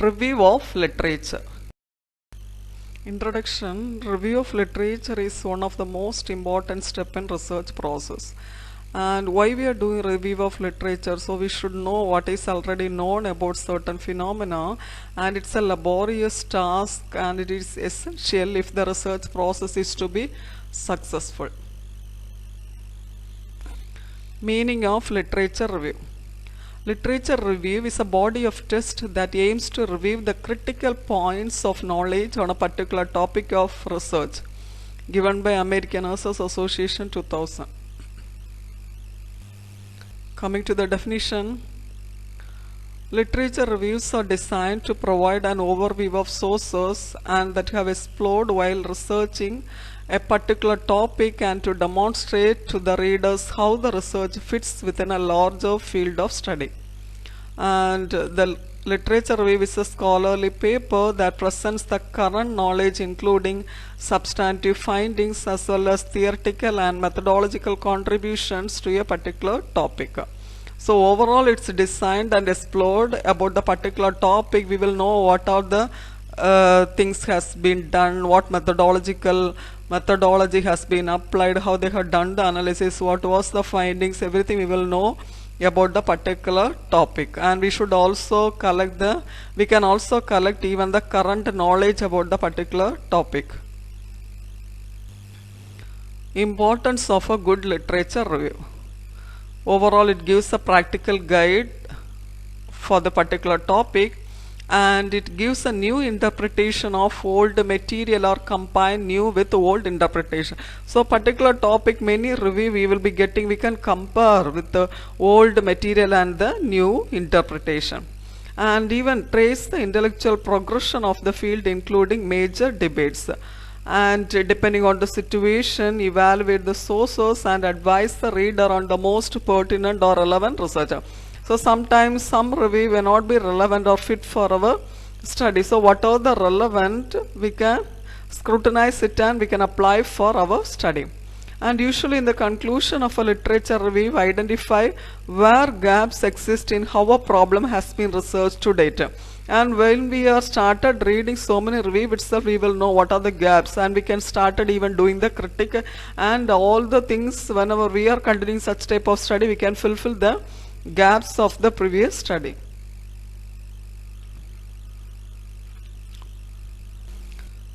Review of literature. Introduction. Review of literature is one of the most important step in research process. And why we are doing review of literature? So we should know what is already known about certain phenomena, and it's a laborious task, and it is essential if the research process is to be successful. Meaning of literature review. Literature review is a body of text that aims to review the critical points of knowledge on a particular topic of research, given by American Nurses Association 2000. Coming to the definition, literature reviews are designed to provide an overview of sources and that have explored while researching a particular topic, and to demonstrate to the readers how the research fits within a larger field of study. And the literature review is a scholarly paper that presents the current knowledge, including substantive findings as well as theoretical and methodological contributions to a particular topic. So overall it's designed and explored about the particular topic. We will know what are the things has been done, what methodology has been applied, how they have done the analysis, what was the findings, everything we will know about the particular topic. And we should also we can also collect even the current knowledge about the particular topic. Importance of a good literature review. Overall it gives a practical guide for the particular topic, and it gives a new interpretation of old material or combine new with old interpretation. So particular topic, many review we will be getting, we can compare with the old material and the new interpretation, and even trace the intellectual progression of the field, including major debates, and depending on the situation evaluate the sources and advise the reader on the most pertinent or relevant research. So sometimes some review may not be relevant or fit for our study. So what are the relevant, we can scrutinize it and we can apply for our study. And usually in the conclusion of a literature review, identify where gaps exist in how a problem has been researched to date. And when we are started reading so many review itself, we will know what are the gaps, and we can started even doing the critic and all the things. Whenever we are continuing such type of study, we can fulfill the gaps of the previous study.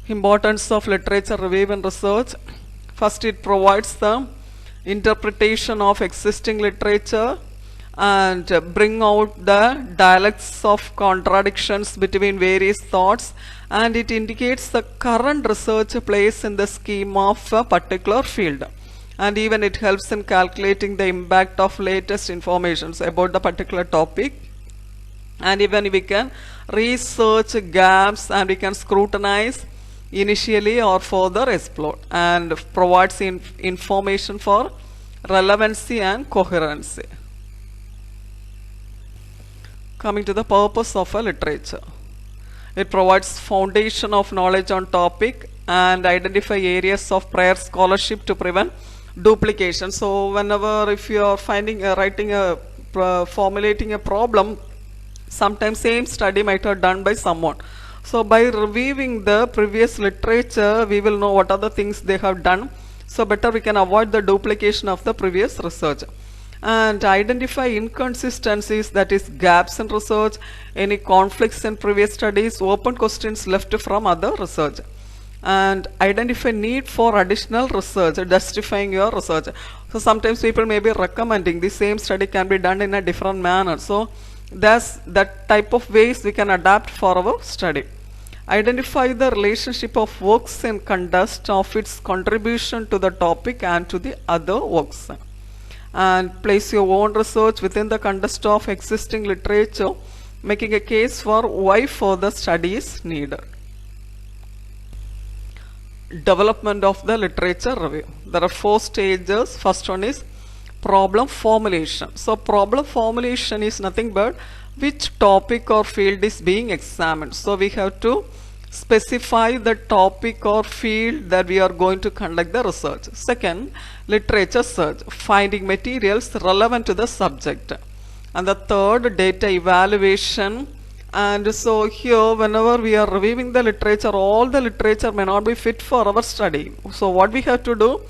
Importance of literature review and research. First, it provides the interpretation of existing literature and bring out the dialects of contradictions between various thoughts, and it indicates the current research place in the scheme of a particular field. And even it helps in calculating the impact of latest informations about the particular topic, and even we can research gaps and we can scrutinize initially or further explore, and provides information for relevancy and coherency. Coming to the purpose of a literature, it provides foundation of knowledge on topic and identify areas of prior scholarship to prevent duplication. So whenever if you are formulating a problem, sometimes same study might have done by someone. So by reviewing the previous literature, we will know what are the things they have done, so better we can avoid the duplication of the previous research. And identify inconsistencies, that is gaps in research, any conflicts in previous studies, open questions left from other research, and identify need for additional research, justifying your research. So sometimes people may be recommending the same study can be done in a different manner, so that's that type of ways we can adapt for our study. Identify the relationship of works in context of its contribution to the topic and to the other works, and place your own research within the context of existing literature, making a case for why further study is needed. Development of the literature review. There are 4 stages. First one is problem formulation. So problem formulation is nothing but which topic or field is being examined. So we have to specify the topic or field that we are going to conduct the research. Second, literature search, finding materials relevant to the subject. And the third, data evaluation And so here, whenever we are reviewing the literature, all the literature may not be fit for our study. So what we have to do,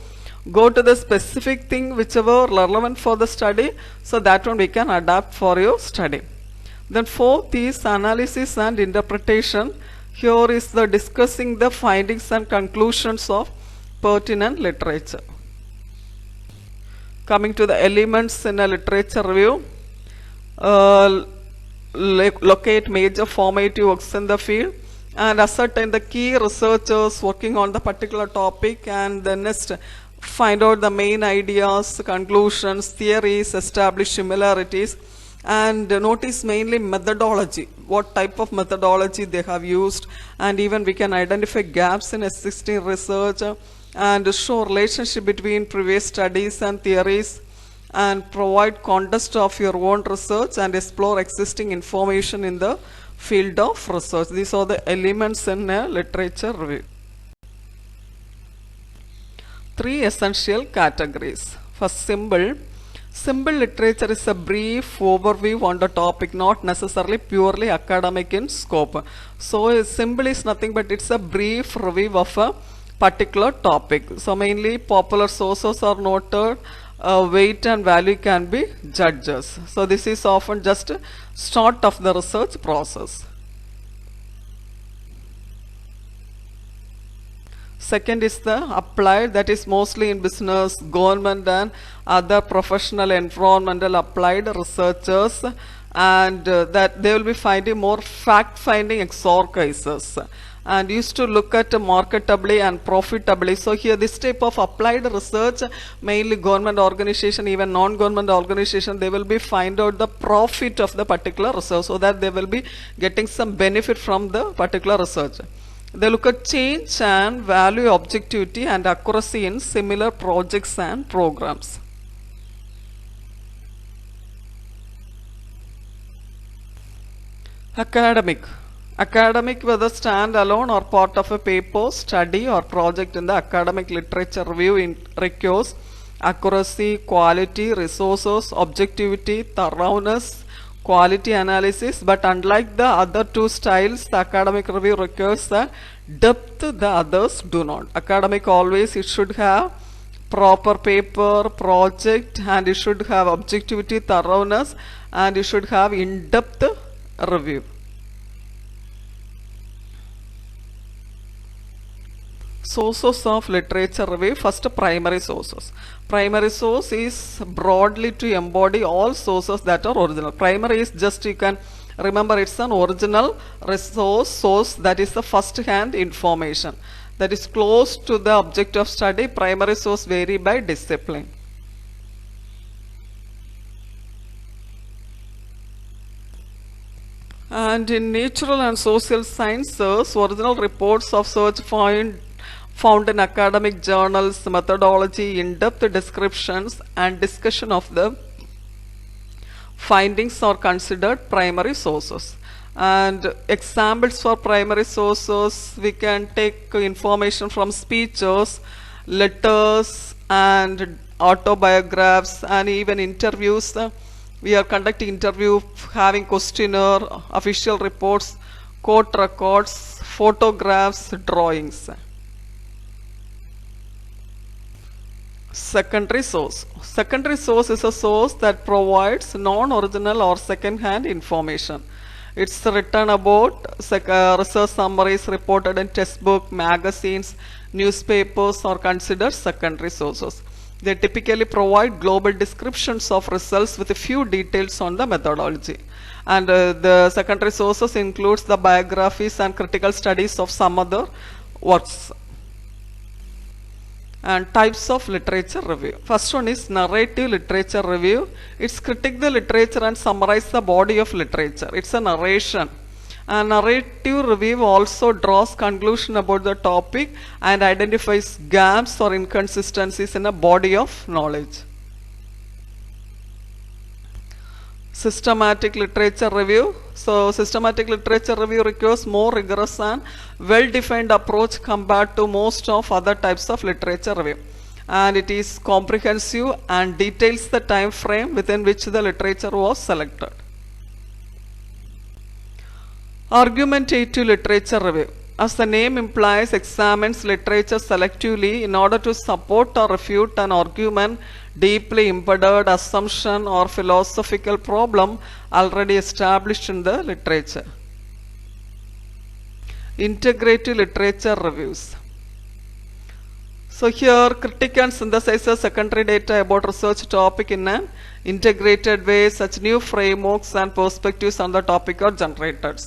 go to the specific thing whichever relevant for the study, so that one we can adapt for your study. Then fourth is analysis and interpretation. Here is the discussing the findings and conclusions of pertinent literature. Coming to the elements in a literature review, locate major formative works in the field and ascertain the key researchers working on the particular topic, and then next find out the main ideas, conclusions, theories, establish similarities, and notice mainly methodology, what type of methodology they have used, and even we can identify gaps in existing research and show relationship between previous studies and theories, and provide context of your own research and explore existing information in the field of research. These are the elements in a literature review. 3 essential categories. First, symbol. Symbol literature is a brief overview on the topic, not necessarily purely academic in scope. So a symbol is nothing but it's a brief review of a particular topic. So mainly popular sources are noted, weight and value can be judges. So this is often just a start of the research process. Second is the applied, that is mostly in business, government and other professional environmental applied researchers, and that they will be finding more fact-finding exercises and used to look at marketably and profitably. So here this type of applied research, mainly government organization, even non-government organization, they will be find out the profit of the particular research, so that they will be getting some benefit from the particular research. They look at change and value, objectivity and accuracy in similar projects and programs. Academic. Academic, whether stand alone or part of a paper, study or project in the academic literature review, requires accuracy, quality, resources, objectivity, thoroughness, quality analysis, but unlike the other two styles, the academic review requires the depth the others do not. Academic always it should have proper paper, project, and it should have objectivity, thoroughness, and it should have in-depth review. Sources of literature review. First, primary sources. Primary source is broadly to embody all sources that are original. Primary is just, you can remember, it's an original resource source, that is the first hand information that is close to the object of study. Primary source vary by discipline. And in natural and social sciences, original reports of search found in academic journals, methodology, in-depth descriptions and discussion of the findings are considered primary sources. And examples for primary sources, we can take information from speeches, letters and autobiographs, and even interviews. We are conducting interview, having questionnaire, official reports, court records, photographs, drawings. Secondary source. Secondary source is a source that provides non-original or second-hand information. It's written about research summaries reported in textbook, magazines, newspapers are considered secondary sources. They typically provide global descriptions of results with a few details on the methodology. And the secondary sources includes the biographies and critical studies of some other works. And types of literature review. First one is narrative literature review. It's critique the literature and summarize the body of literature. It's a narration. A narrative review also draws conclusion about the topic and identifies gaps or inconsistencies in a body of knowledge. Systematic literature review. So systematic literature review requires more rigorous and well-defined approach compared to most of other types of literature review, and it is comprehensive and details the time frame within which the literature was selected. Argumentative literature review. As the name implies, examines literature selectively in order to support or refute an argument, deeply embedded assumption or philosophical problem already established in the literature. Integrative literature reviews. So here critic and synthesizes secondary data about research topic in an integrated way. Such new frameworks and perspectives on the topic are generated.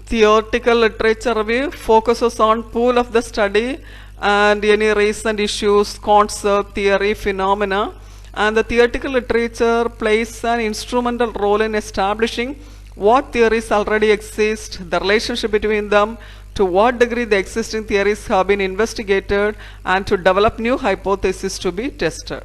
Theoretical literature review focuses on pool of the study and any recent issues, concept, theory, phenomena, and the theoretical literature plays an instrumental role in establishing what theories already exist, the relationship between them, to what degree the existing theories have been investigated, and to develop new hypotheses to be tested.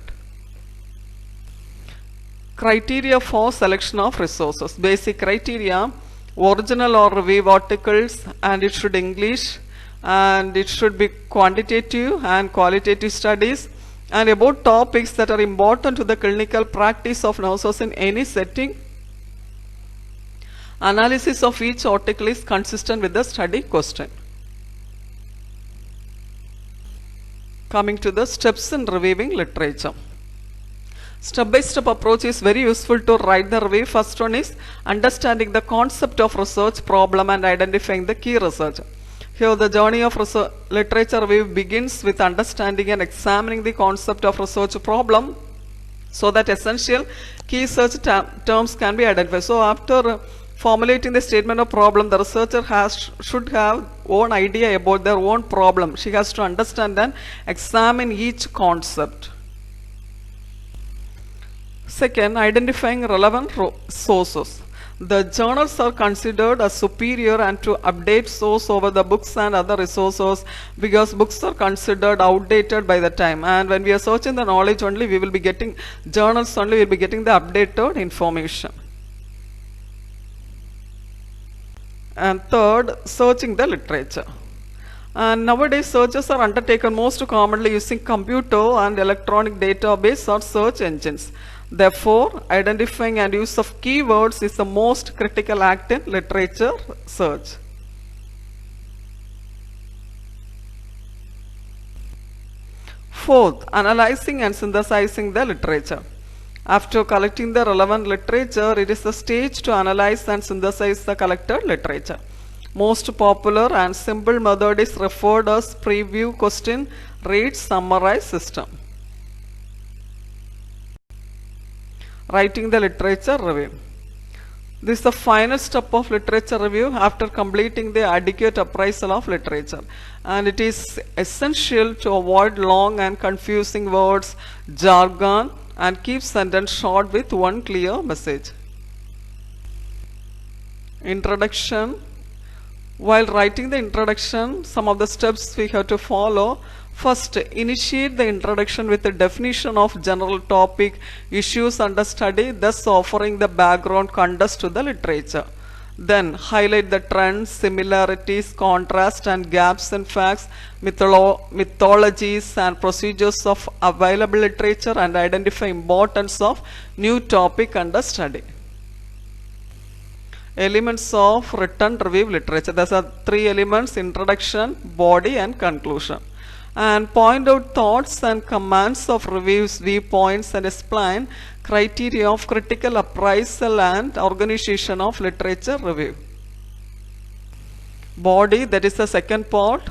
Criteria for selection of resources. Basic criteria: original or review articles, and it should English, and it should be quantitative and qualitative studies, and about topics that are important to the clinical practice of nurses in any setting. Analysis of each article is consistent with the study question. Coming to the steps in reviewing literature. Step-by-step approach is very useful to write the review. First one is understanding the concept of research problem and identifying the key research. Here the journey of literature review begins with understanding and examining the concept of research problem so that essential key research terms can be identified. So after formulating the statement of problem, the researcher should have own idea about their own problem. She has to understand and examine each concept. Second, identifying relevant sources. The journals are considered as superior and to update source over the books and other resources because books are considered outdated by the time, and when we are searching the knowledge only, we will be getting journals only, we will be getting the updated information. And third, searching the literature. And nowadays searches are undertaken most commonly using computer and electronic database or search engines. Therefore, identifying and use of keywords is the most critical act in literature search. Fourth, analyzing and synthesizing the literature. After collecting the relevant literature, it is the stage to analyze and synthesize the collected literature. Most popular and simple method is referred as preview, question, read, summarize system. Writing the literature review. This is the final step of literature review after completing the adequate appraisal of literature, and it is essential to avoid long and confusing words, jargon, and keep sentence short with one clear message. Introduction. While writing the introduction, some of the steps we have to follow. First, initiate the introduction with a definition of general topic, issues under study, thus offering the background context to the literature. Then, highlight the trends, similarities, contrast and gaps in facts, mythologies and procedures of available literature, and identify importance of new topic under study. Elements of written review literature. There are three elements: introduction, body and conclusion. And point out thoughts and commands of reviews, viewpoints, and explain criteria of critical appraisal and organization of literature review. Body, that is the second part.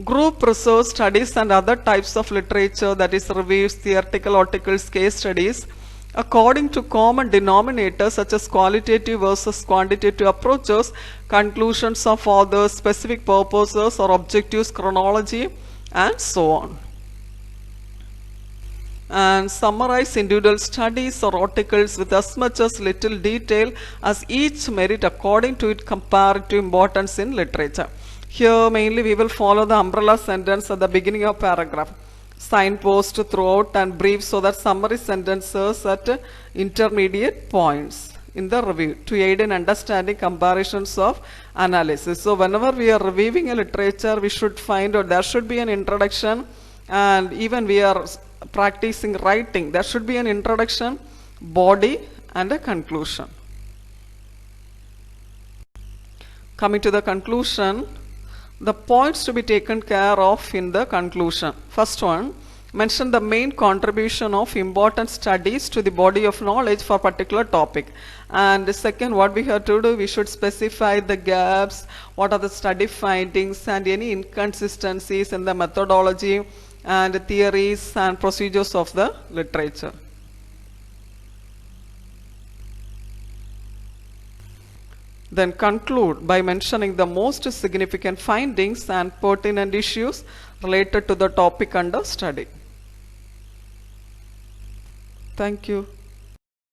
Group research studies and other types of literature, that is reviews, theoretical articles, case studies, according to common denominators such as qualitative versus quantitative approaches, conclusions of authors, specific purposes or objectives, chronology, and so on. And summarize individual studies or articles with as much as little detail as each merit according to its comparative importance in literature. Here mainly we will follow the umbrella sentence at the beginning of paragraph, signpost throughout, and brief so that summary sentences at intermediate points in the review to aid in understanding comparisons of analysis. So whenever we are reviewing a literature, we should find out there should be an introduction, and even we are practicing writing, there should be an introduction, body, and a conclusion. Coming to the conclusion, the points to be taken care of in the conclusion. First one, mention the main contribution of important studies to the body of knowledge for particular topic. And the second, what we have to do, we should specify the gaps, what are the study findings and any inconsistencies in the methodology and theories and procedures of the literature. Then conclude by mentioning the most significant findings and pertinent issues related to the topic under study. Thank you.